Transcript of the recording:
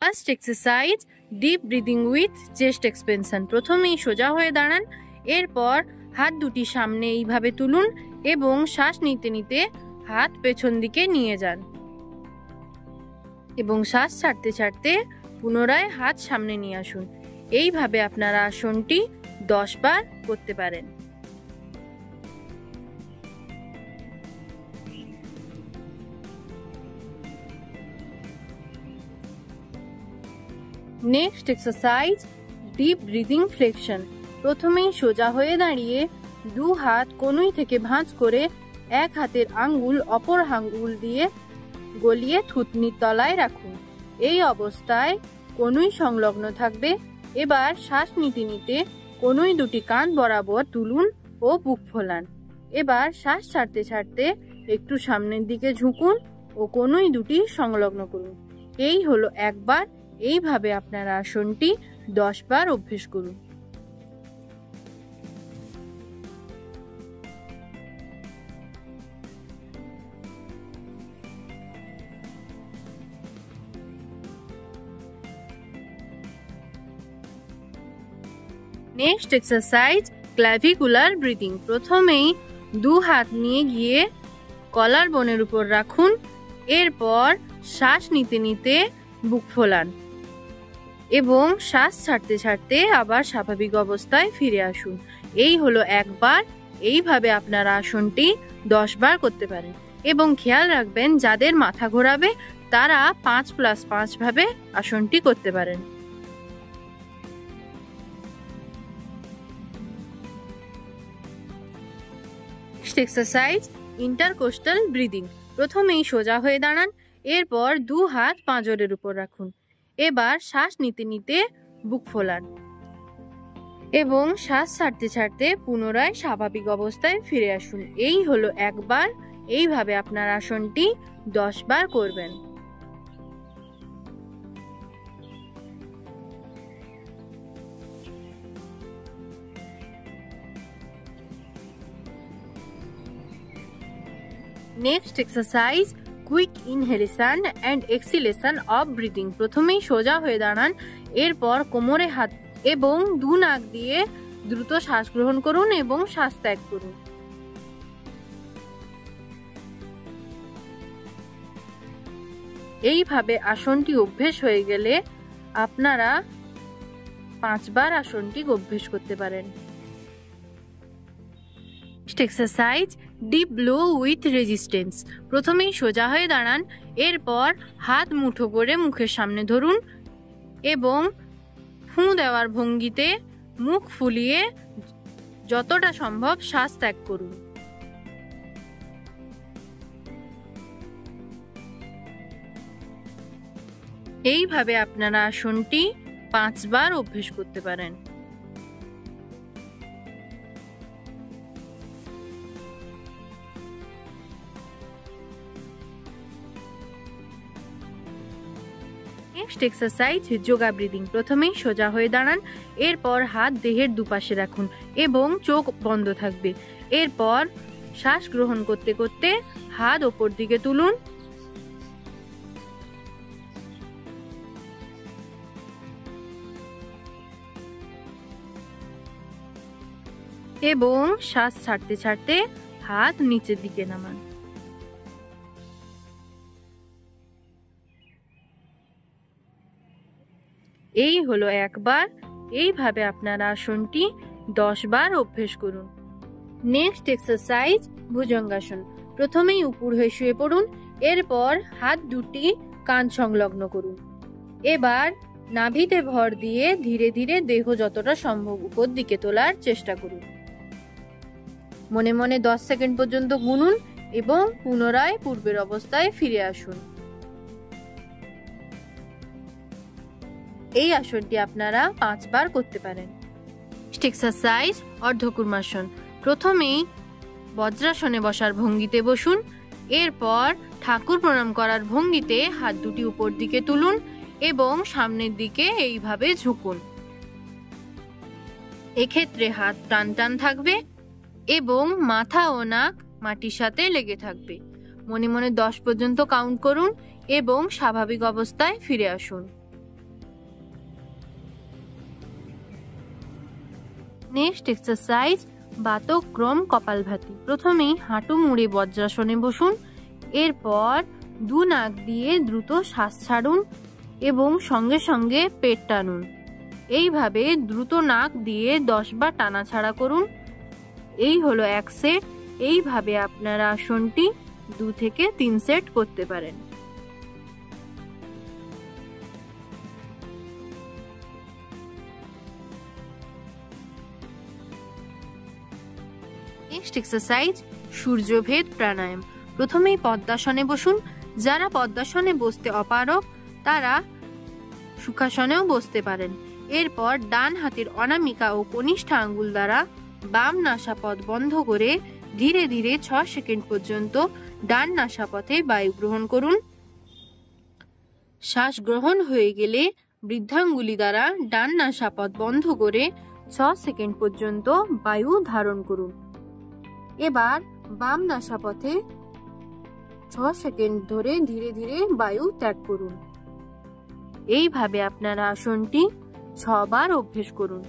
First exercise deep breathing with chest expansion. প্রথমেই সোজা হয়ে দাঁড়ান, এরপর হাত দুটি সামনে এইভাবে তুলুন এবং শ্বাস নিতে নিতে হাত পেছন দিকে নিয়ে যান এবং শ্বাস ছাড়তে ছাড়তে পুনরায় হাত সামনে নিয়ে আসুন। এইভাবে আপনারা আসনটি 10 বার করতে পারেন। Next exercise deep breathing flexion. প্রথমেই সোজা হয়ে দাঁড়িয়ে দু হাত কনুই থেকে ভাঁজ করে এক হাতের আঙ্গুল অপর আঙ্গুল দিয়ে গলিয়ে থুতনির তলায় রাখুন। এই অবস্থায় কনুই সংলগ্ন থাকবে। এবার শ্বাস নিতে নিতে কনুই দুটি কাঁধ বরাবর তুলুন ও বুক ফোলান। এবার শ্বাস ছাড়তে ছাড়তে একটু সামনের দিকে ঝুঁকুন ও কনুই দুটি সংলগ্ন করুন। এই হলো একবার। এইভাবে আপনারা আসনটি 10 বার অভ্যেস করুন। Next exercise clavicular breathing. প্রথমেই দু হাত নিয়ে গিয়ে কলার বোনের উপর রাখুন, এরপর শ্বাস নিতে নিতে বুক ফোলান এবং শ্বাস ছাড়তে ছাড়তে আবার স্বাভাবিক অবস্থায় ফিরে আসুন। এই হলো একবার। এইভাবে আপনারা আসনটি 10 বার করতে পারেন এবং খেয়াল রাখবেন যাদের মাথা ঘোরাবে তারা 5+5 ভাবে আসনটি করতে পারেন। Next exercise intercostal breathing. প্রথমেই সোজা হয়ে দাঁড়ান, এরপর দু হাত পাঁজরের উপর রাখুন। এবার শ্বাস নিতে নিতে বুক ফোলান এবং শ্বাস ছাড়তে ছাড়তে পুনরায় স্বাভাবিক অবস্থায় ফিরে আসুন। এই হলো একবার। এইভাবে আপনার আসনটি 10 বার করবেন। Next exercise quick inhalation and acceleration of breathing. প্রথমেই সোজা হয়ে দাঁড়ান, এরপর কোমরে হাত এবং দু নাক দিয়ে দ্রুত শ্বাস গ্রহণ করুন এবং শ্বাস ত্যাগ করুন। এইভাবে আসনটি অভ্যেস হয়ে গেলে আপনারা 5 বার আসনটি অভ্যেস করতে পারেন। Next exercise deep blow with resistance. প্রথমেই সোজা হয়ে দাঁড়ান, এরপর হাত মুঠো করে মুখের সামনে ধরুন এবং ফুঁ দেওয়ার ভঙ্গিতে মুখ ফুলিয়ে যতটা সম্ভব শ্বাস ত্যাগ করুন। এইভাবে আপনারা আসনটি 5 বার অভ্যেস করতে পারেন। Next exercise yoga breathing. প্রথমেই সোজা হয়ে দাঁড়ান, এরপর হাত দেহের দুপাশে রাখুন এবং চোখ বন্ধ থাকবে। এরপর শ্বাস গ্রহণ করতে করতে হাত ওপর দিকে তুলুন এবং শ্বাস ছাড়তে ছাড়তে হাত নিচের দিকে নামান। এই হলো একবার। এইভাবে আপনারা আসনটি 10 বার অভ্যেস করুন। Next exercise bhujangasana. প্রথমেই উপর হয়ে শুয়ে পড়ুন, এরপর হাত দুটি কাঁধ সংলগ্ন করুন। এবার নাভিতে ভর দিয়ে ধীরে ধীরে দেহ যতটা সম্ভব উপর দিকে তোলার চেষ্টা করুন। মনে মনে 10 সেকেন্ড পর্যন্ত গুনুন এবং পুনরায় পূর্বের অবস্থায় ফিরে আসুন। এই আসনটি আপনারা 5 বার করতে পারেন। Next exercise Ardhakurmasan. প্রথমেই বজ্রাসনে বসার ভঙ্গিতে বসুন, এরপর ঠাকুর প্রণাম করার ভঙ্গিতে হাত দুটি উপর দিকে তুলুন এবং সামনের দিকে এইভাবে ঝুঁকুন। এক্ষেত্রে হাত টান টান থাকবে এবং মাথা ও নাক মাটির সাথে লেগে থাকবে। মনে মনে 10 পর্যন্ত কাউন্ট করুন এবং স্বাভাবিক অবস্থায় ফিরে আসুন। নেক্সট এক্সারসাইজ বাতক্রম কপালভাতি। প্রথমেই হাঁটু মুড়ে বজ্রাসনে বসুন। এরপর দু নাক দিয়ে দ্রুত শ্বাস ছাড়ুন এবং সঙ্গে সঙ্গে পেট টানুন। এইভাবে দ্রুত নাক দিয়ে 10 বার টানাছাড়া করুন। এই হলো এক সেট। এইভাবে আপনারা আসনটি 2 থেকে 3 সেট করতে পারেন। নেক্সট এক্সারসাইজ সূর্যভেদ প্রাণায়াম। প্রথমেই পদ্মাসনে বসুন। যারা পদ্মাসনে বসতে অপারগ তারা সুখাসনেও বসতে পারেন। এরপর ডান হাতের অনামিকা ও কনিষ্ঠ আঙ্গুল দ্বারা বাম নাসাপথ বন্ধ করে ধীরে ধীরে 6 সেকেন্ড পর্যন্ত ডান নাসাপথে বায়ু গ্রহণ করুন। শ্বাস গ্রহণ হয়ে গেলে বৃদ্ধাঙ্গুলি দ্বারা ডান নাসাপথ বন্ধ করে 6 সেকেন্ড পর্যন্ত বায়ু ধারণ করুন। এবার বাম নাসাপথে 6 সেকেন্ড ধরে ধীরে ধীরে বায়ু ত্যাগ করুন। এইভাবে আপনারা আসনটি 6 বার অভ্যেস করুন।